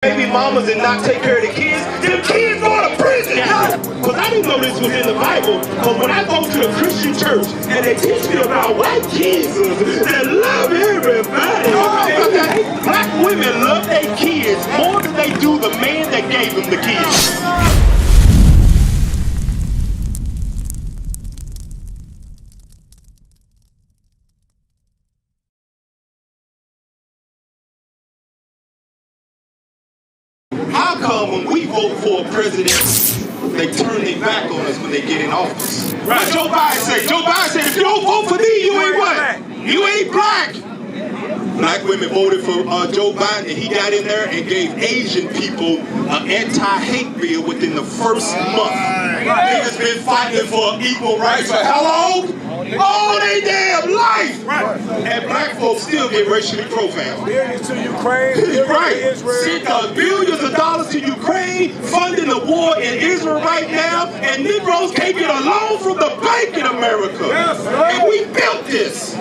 baby mamas and not take care of the kids, them kids go to prison. Because I didn't know this was in the Bible. But when I go to a Christian church and they teach me about white Jesus that love everybody, okay? Black women love their kids more than they do the man that gave them the kids. How come when we vote for a president, they turn their back on us when they get in office? Right. Joe Biden said, if you don't vote for me, you ain't what? You ain't black. Black women voted for Joe Biden, and he got in there and gave Asian people an anti-hate bill within the first month. Niggas been fighting for equal rights for how long? All they damn life! Right. And black folks still get racially profiled. Billions to Ukraine, right. To Israel. Sent billions of dollars to Ukraine, funding the war in Israel right now, and Negroes can't get a loan from the bank in America. Yes, and we built this.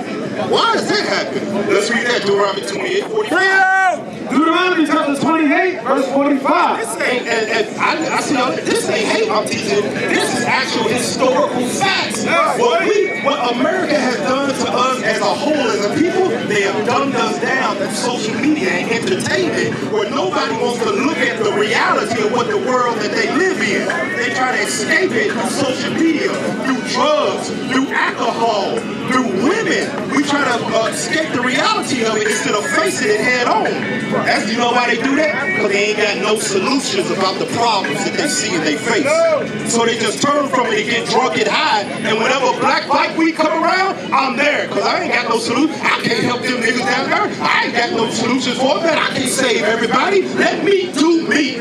Why does that happen? Let's read that, Deuteronomy 28:45. Deuteronomy chapter 28, verse 45. I see, this ain't hate I'm teaching. This is actual historical facts. What America has done to us as a whole, as a people, they have dumbed us down through social media and entertainment, where nobody wants to look at the reality of what the world that they live in. They try to escape it through social media, through drugs, through alcohol, through women. We try to escape the reality of it instead of facing it head on. You know why they do that? Because they ain't got no solutions about the problems that they see in their face. So they just turn from it and get drunk and high, and whenever Black Bike Week come around, I'm there, because I ain't got no solution. I can't help them niggas down there. I ain't got no solutions for them. I can't save everybody. Let me do me.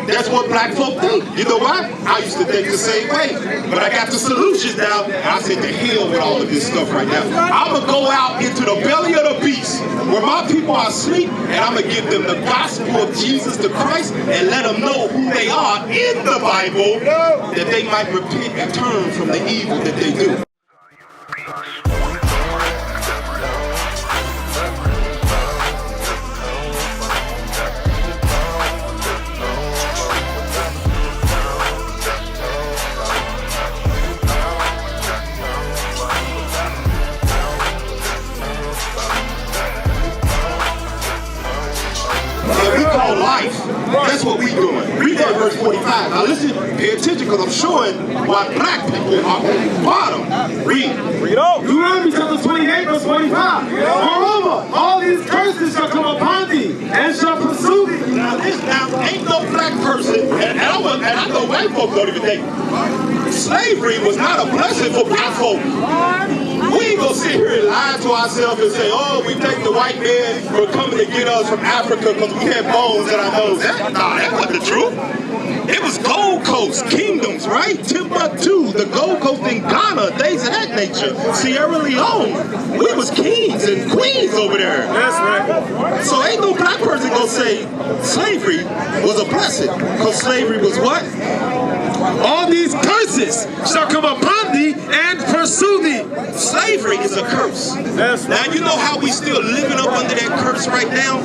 That's what black folk think. You know why? I used to think the same way, but I got the solutions now, and I said to hell with all of this stuff right now. I'm going to go out into the belly of the beast where my people are asleep, and I'm going to give them the gospel of Jesus the Christ and let them know who they are in the Bible, that they might repent and turn from the evil that they do. Life. That's what we doing. Read that verse 45. Now listen, pay attention, because I'm showing why black people are on the bottom. Read. Read on. Deuteronomy chapter 28, verse 45. Moreover, all these curses shall come upon thee, and shall pursue thee. Now ain't no black person, and I know white folks don't even think, slavery was not a blessing for black folk. We ain't gonna sit here and lie to ourselves and say, oh, we thank the white man for coming to get us from Africa because we had bones in our nose. That wasn't the truth. It was Gold Coast kingdoms, right? Timbuktu, the Gold Coast in Ghana, things of that nature. Sierra Leone. We was kings and queens over there. That's right. So ain't no black person gonna say slavery was a blessing, because slavery was what? All these curses shall come upon thee and pursue thee. Slavery is a curse. Now you know how we still living up under that curse right now?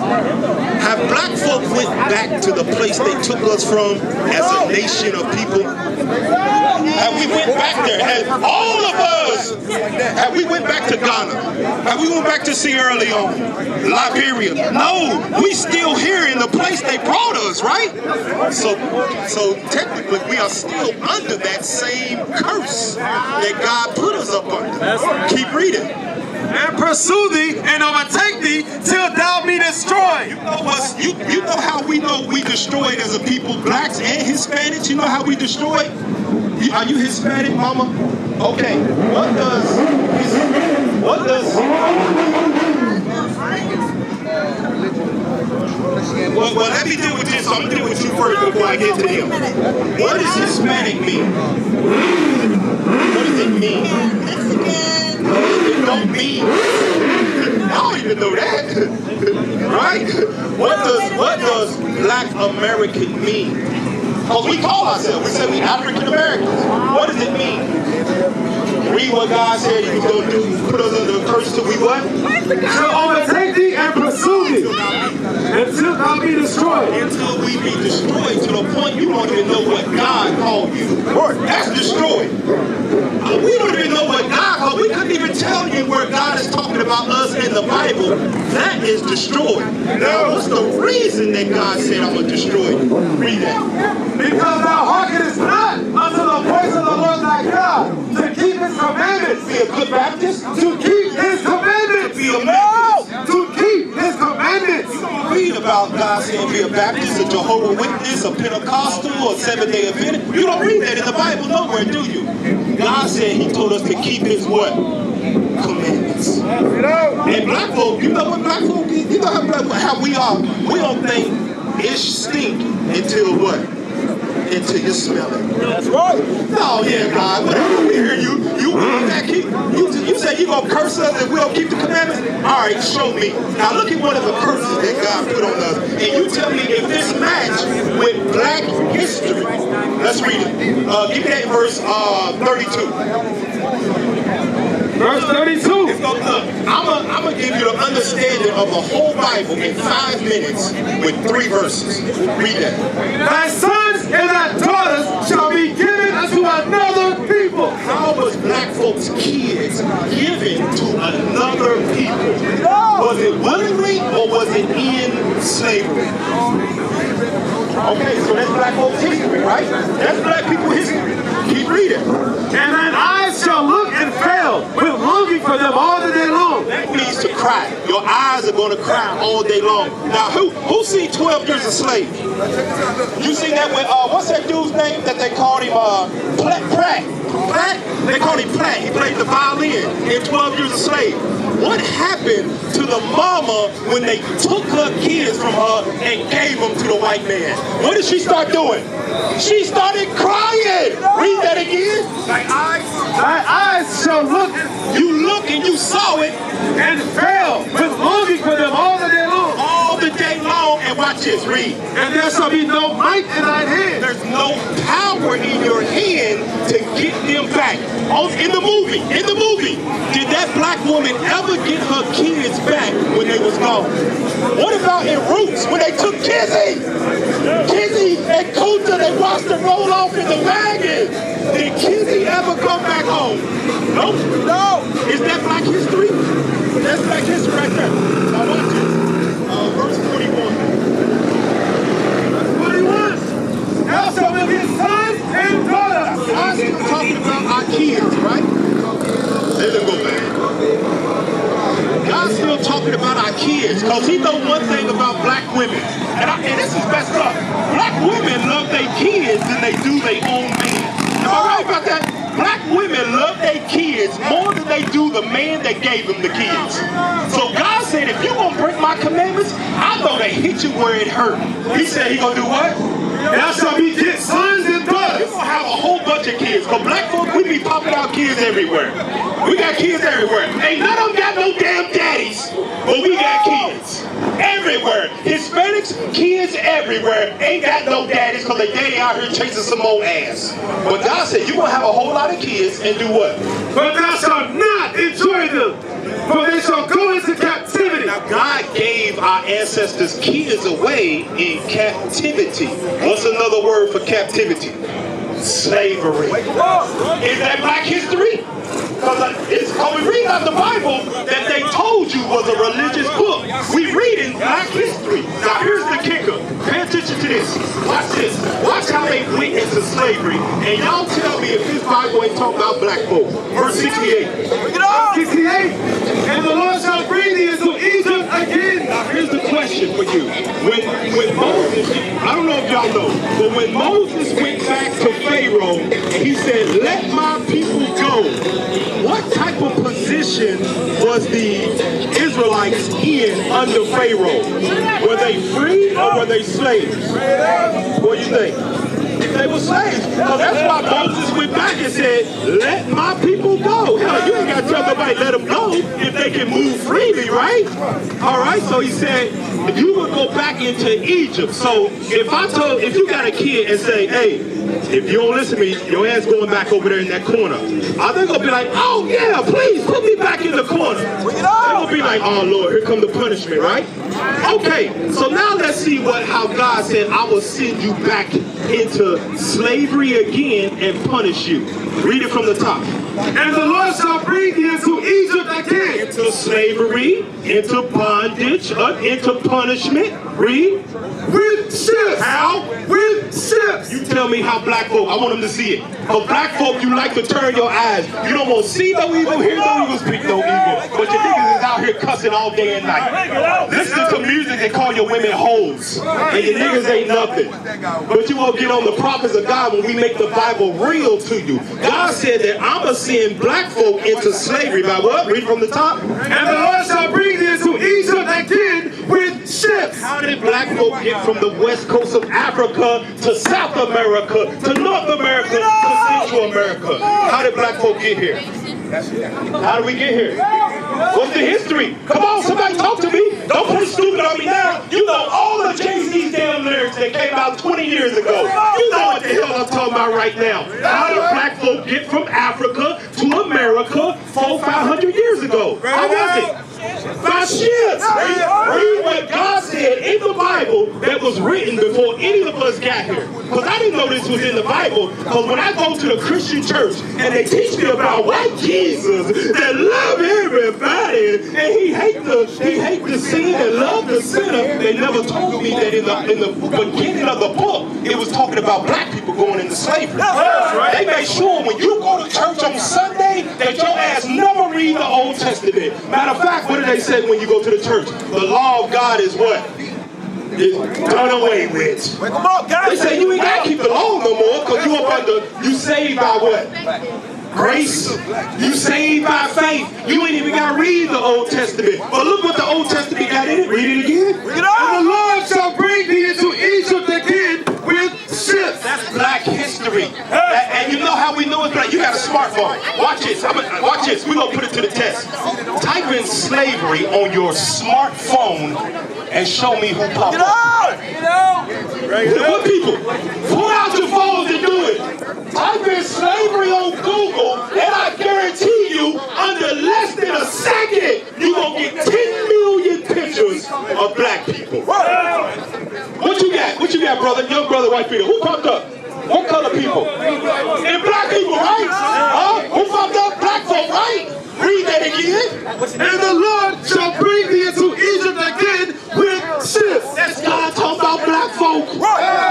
Have black folk went back to the place they took us from as a nation of people? Have we went back there? Have all of us, have we went back to Ghana? Have we went back to Sierra Leone? Liberia? No, we still here in the place they brought us, right? So technically we are still under that same curse that God put us up under. Keep reading. And pursue thee and overtake thee till thou be destroyed. You know how we know we destroyed as a people, blacks and Hispanics? You know how we destroyed? Are you Hispanic, mama? Okay. Well, let me deal with this. I'm going to deal with you first before I get to him. What does Hispanic mean? What does it mean? It don't mean. I don't even know that. Right? What does Black American mean? Because we call ourselves, we say we African Americans. What does it mean? Read what God said he was going to do. Put us under a curse till we what? Shall overtake thee and pursue thee. Until thou be destroyed. Until we be destroyed to the point you don't even know what God called you. That's destroyed. We don't even know what God called. We couldn't even tell you where God is talking about us in the Bible. That is destroyed. Now, what's the reason that God said I'm going to destroy you? Read that. Because thou hearkenest not unto the voice of the Lord thy God, to keep his commandments. Be a good Baptist. To keep his commandments. Be a Baptist. To keep his commandments. You don't read about God saying be a Baptist, a Jehovah's Witness, a Pentecostal, or a Seventh-day Adventist. You don't read that in the Bible nowhere, do you? God said he told us to keep his what? Commandments. And black folk, you know what black folk, you know how we are. We don't think it stink until what? Until you smell it. That's right. Oh yeah, God, whatever we hear you say you gonna curse us if we don't keep the commandments? All right, show me. Now look at one of the curses that God put on us, and you tell me if this match with black history. Let's read it. Give me that verse 32. Verse 32. I'm going to give you the understanding of the whole Bible in 5 minutes with 3 verses. Read that. Thy sons and thy daughters shall be given unto another people. How was black folks' kids given to another people? Was it willingly or was it in slavery? Okay, so that's black folks' history, right? That's black people's history. Keep reading. And thine eyes shall look and fail with longing for them all the day long. That means to cry. Your eyes are going to cry all day long. Now, who seen 12 Years a Slave? You seen that with, what's that dude's name that they called him, Platt? They called him Platt. He played the violin in 12 Years a Slave. What happened to the mama when they took her kids from her and gave them to the white man? What did she start doing? She started crying. Read that again. Thy eyes shall look. You look and you saw it And fail with longing for them all the day long. all the day long. And watch this. Read. And there shall be no might in thine hand. There's no power in your hand to get them back. In the movie, did that black woman ever get her kids back when they was gone? What about in Roots when they took Kizzy and Kunta, they watched them roll off in the wagon? Did Kizzy ever come back home? Nope. No. Is that black history? That's black history right there. Now watch it. Verse 41. Thou shalt be his sons and daughters. I'm still talking about our kids, right? Let them go back. God's still talking about our kids, because he knows one thing about black women. And this is messed up. Black women love their kids than they do their own man. Am I right about that? Black women love their kids more than they do the man that gave them the kids. So God said, if you're going to break my commandments, I'm going to hit you where it hurt. He said he going to do what? Thou shalt be sons and daughters. We're going to have a whole bunch of kids. Because black folk, we be popping out kids everywhere. We got kids everywhere. Ain't none of them got no damn daddies. But we got kids everywhere. Hispanics, kids everywhere. Ain't got no daddies because they daddy out here chasing some old ass. But God said, you're going to have a whole lot of kids and do what? But thou shalt not enjoy them, for they shall go into captivity. Now God gave our ancestors kids away in captivity. What's another word for captivity? Slavery. Is that black history? Because we read out the Bible that they told you was a religious book. We read in black history. Now here's the kicker. Pay attention to this. Watch this. Watch how they went into slavery. And y'all tell me if this Bible ain't talking about black folk. Verse 68. Bring it on. 68. And the Lord shall bring thee into Egypt again. Now here's the question for you. When Moses, I don't know if y'all know, but when Moses went back to Pharaoh, he said, let my people go. What type of position was the Israelites in under Pharaoh? Were they free or were they slaves? What do you think? They were slaves. So that's why Moses went back and said, let my people go. Hell, you ain't got to tell nobody let them go if they can move freely, right? All right, so he said, you would go back into Egypt. So if you got a kid and say, hey, if you don't listen to me, your ass going back over there in that corner. Are they going to be like, oh yeah, please put me back in the corner? They're going to be like, oh Lord, here come the punishment, right? Okay, so now let's see how God said, I will send you back into slavery again and punish you. Read it from the top. And the Lord shall bring thee into Egypt again. Into slavery, into bondage, into punishment. Read. With ships. How? With ships. You tell me how black folk, I want them to see it. For black folk, you like to turn your eyes. You don't want to see no evil, hear no evil, speak no evil. But your niggas is out here cussing all day and night. Listen to music and call your women hoes. And your niggas ain't nothing. But you won't get on the prophets of God when we make the Bible real to you. God said that I'm going to send black folk into slavery by what? Read from the top. And the Lord shall bring thee into Egypt again with ships. How did black folk get from the west coast of Africa to South America to North America to Central America? How did black folk get here? How did we get here? What's the history? Come on, somebody talk to me. Don't put stupid on me now. You know all of Jay-Z's damn lyrics that came out 20 years ago. You know what the hell I'm talking about right now. How did black folk get from Africa to America 400-500 years ago? How was it? By ships. Read what God said in the Bible that was written before any of us got here. Because I didn't know this was in the Bible. Because when I go to the Christian church and they teach me about white Jesus that love everybody and he hate the sin and love the sinner, they never told me that in the beginning of the book it was talking about black people going into slavery. They made sure when you go to church on Sunday that your ass never read the Old Testament. Matter of fact, what do they say when you go to the church? The law of God is what? It's done away with. They say you ain't got to keep the law no more because you saved by what? Grace. You saved by faith. You ain't even got to read the Old Testament. But look what the Old Testament got in it. Read it again. And the Lord shall bring thee into Egypt again with ships. That's black history. And you know how we know it's black? You got a smartphone. Watch this. Watch this. We're going to put it to the test. Type in slavery on your smartphone and show me who popped up. What people? Pull out your phones and do it. Type in slavery on Google and I guarantee you under less than a second you're going to get 10 million pictures of black people. What you got? What you got, brother? Young brother, white people. Who popped up? What color people? And black people, right? Who popped up? Black folk, right? Read that again. And the Lord shall bring thee into Egypt again with ships. That's God talking about black folk.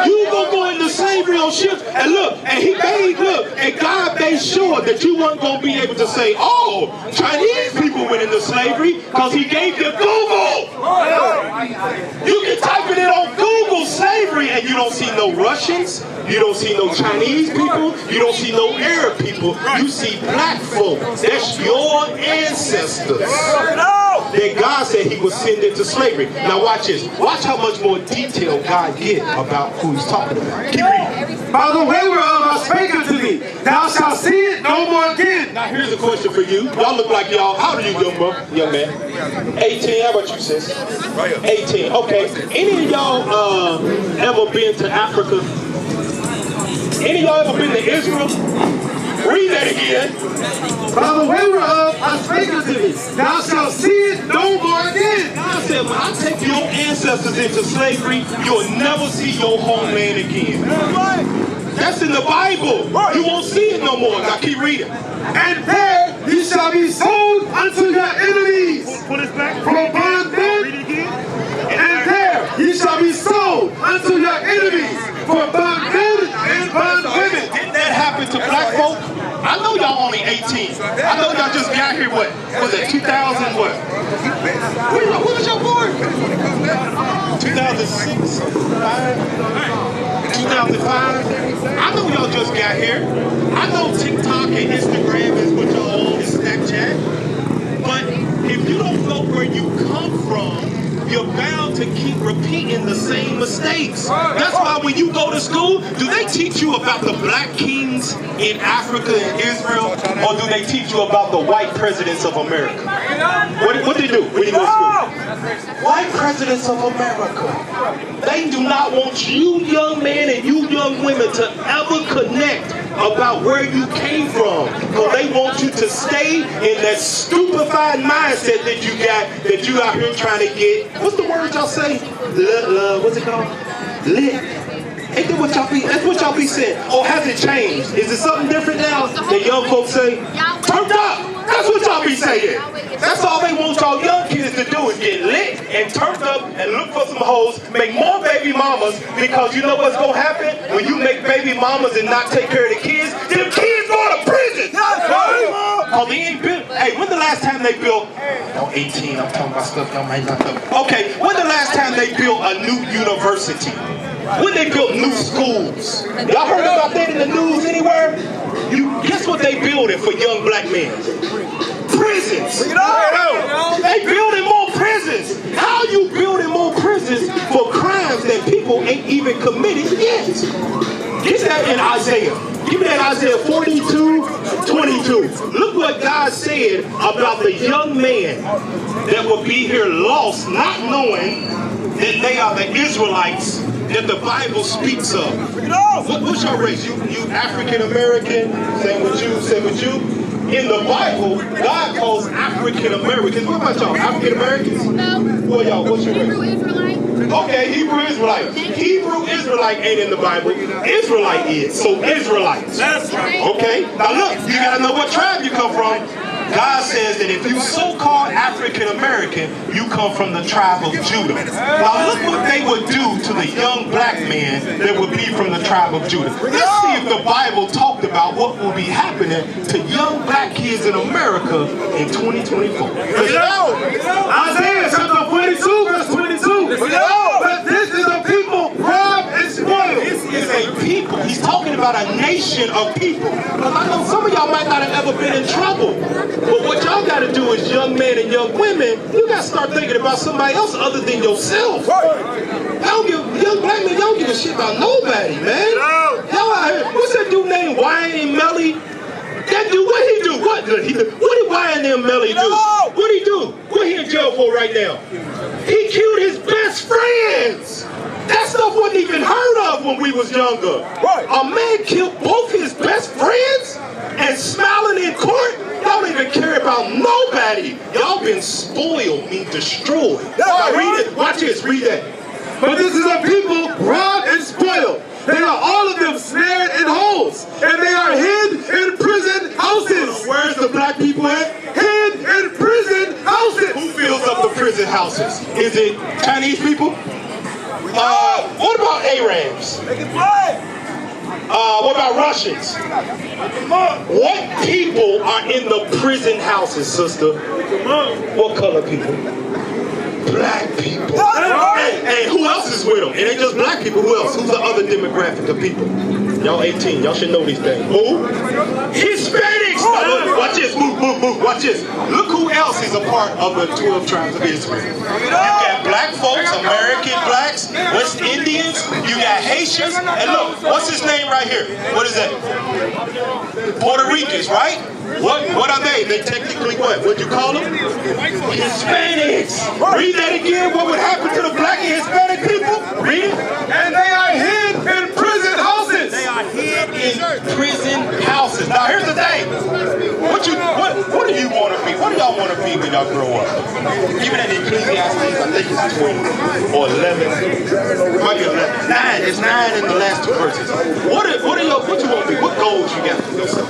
You gonna go into slavery on ships. And look, and God made sure that you weren't gonna be able to say, oh, Chinese people went into slavery because he gave you Google. You can type it in on Google slavery and you don't see no Russians, you don't see no Chinese people, you don't see no Arab people, you see black folk. That's your ancestors that God said he would send into slavery. Now watch this. Watch how much more detail God get about who he's talking about. Keep reading. By the way whereof I spake unto thee, thou shalt see it no more again. Now here's a question for you. Y'all look like y'all. How old are you, young man? 18. How about you, sis? 18. Okay. Any of y'all ever been to Africa? Any of y'all ever been to Israel? Read that again. By the way whereof I spake unto thee, thou shalt see it no more again. God said, when I take your ancestors into slavery, you'll never see your homeland again. That's in the Bible. You won't see it no more. Now keep reading. And there ye shall be sold unto your enemies. Put it back. From bondmen. Read it again. And there ye shall be sold unto your enemies. For bondmen and bondwomen. Didn't that happen to black folk? I know y'all only 18. I know y'all just got here, what? Was it 2000 what? What was your born? 2006? 2005? I know y'all just got here. I know TikTok and Instagram is what y'all own, and Snapchat. But if you don't know where you come from, you're bound to keep repeating the same mistakes. That's why when you go to school, do they teach you about the black kings in Africa and Israel, or do they teach you about the white presidents of America? What do they do when you go to school? White presidents of America. They do not want you young men and you young women to ever connect about where you came from. Because they want you to stay in that stupid unified mindset that you got, that you out here trying to get, what's the word y'all say? What's it called? Lit. Ain't that what y'all be, that's what y'all be saying. Or has it changed? Is it something different now that young folks say? Turned up. That's what y'all be saying. That's all they want y'all young kids to do is get lit and turned up and look for some hoes, make more baby mamas, because you know what's going to happen? When you make baby mamas and not take care of the kids, them kids go to prison. Oh, they ain't built. Hey, when the last time they built, I'm 18, I'm talking about stuff y'all might not know. Okay, when the last time they built a new university? When they built new schools? Y'all heard about that in the news anywhere? Guess what they building for young black men? Prisons. They building more prisons. How you building more prisons for crimes that people ain't even committed yet? Get that in Isaiah. Give me that Isaiah 42:22. Look what God said about the young man that will be here lost, not knowing that they are the Israelites that the Bible speaks of. What's your race? You African American? Same with you. In the Bible, God calls African Americans. What about y'all? African Americans? No. What y'all? What's your race? Hebrew Israelite. Okay, Hebrew Israelite. Hebrew Israelite ain't in the Bible. Israelite is. So Israelites. That's right. Okay. Now look, you gotta know what tribe you come from. God says that if you so-called African American, you come from the tribe of Judah. Now look what they would do to the young black man that would be from the tribe of Judah. Let's see if the Bible talked about what will be happening to young black kids in America in 2024. Isaiah chapter 42, verse 22. But this is a people robbed and spoiled. This is a people. He's talking about a nation of people. Because I know some of y'all might not have ever been in trouble. But what y'all got to do as young men and young women, you got to start thinking about somebody else other than yourself. Young black men, y'all don't give a shit about nobody, man. Y'all out here, what's that dude named Wayne Melly? That dude, what he do? What did Wayne and Melly do? What he do? What he in jail for right now? He killed his best friends. That stuff wasn't even heard of when we was younger. A man killed both his best friends and smiling in court. Y'all don't even care about nobody. Y'all been spoiled, mean destroyed. Now read it. Watch this. Read that. But this is a people robbed and spoiled. They are all of them snared in holes, and they are hid in prison houses. Where's the black people at? Hid in prison houses. Who fills up the prison houses? Is it Chinese people? What about Arabs? What about Russians? What people are in the prison houses, sister? What color people? Black people. And who else is with them? It ain't just black people. Who else? Who's the other demographic of people? Y'all 18. Y'all should know these things. Who? Hispanics. Watch this. Move. Watch this. Look who else is a part of the 12 tribes of Israel. You got black folks, American blacks, West Indians. You got Haitians. And look, what's his name right here? What is that? Puerto Ricans, right? What are they? They technically what? What'd you call them? Hispanics. Read that again. What would happen to the black and Hispanic people? Read it. And they are hid in prison houses. They are hid in prison houses. Now here's the thing. What do you want to be? What do y'all want to be when y'all grow up? Even in Ecclesiastes, I think it's 20 or 11. Might be 11. 9. It's 9 in the last two verses. What you want to be? What goals you got for yourself?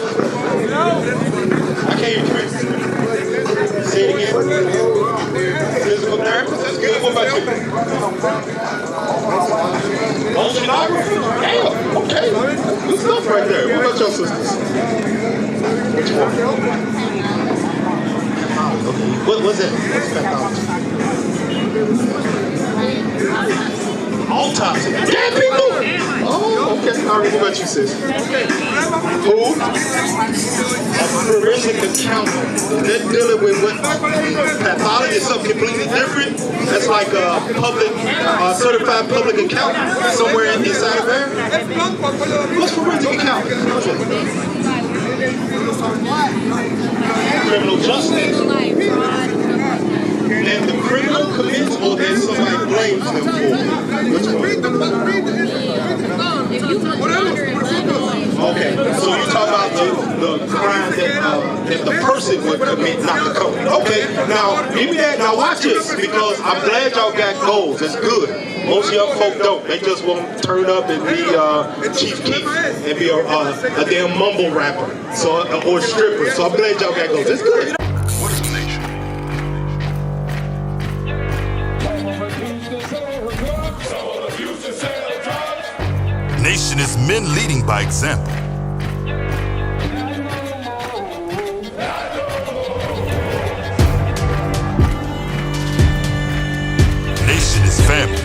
I can't hear Chris. Say it again. Physical therapist? That's good. What about you? Oceanography? Damn. Okay. Good stuff right there. What about your sisters? What you want? Okay. What's that? Autopsy. Dead people? Oh, okay. All right. What about you, sis? Who? A forensic accountant. They're dealing with what? Pathology is something completely different. That's like a public, certified public accountant somewhere inside of there. What's forensic accountant? What's that? Criminal justice. And the criminal commits or that somebody blames them for? Which one? Okay, so you talk about the crime that the person would commit, not the company. Okay, now give me that. Now watch this, because I'm glad y'all got goals. That's good. Most young folk don't. They just want to turn up and be Chief Keef and be a damn mumble rapper, or stripper. So I'm glad y'all got goals. That's good. What is a nation? Nation is men leading by example. Nation is family.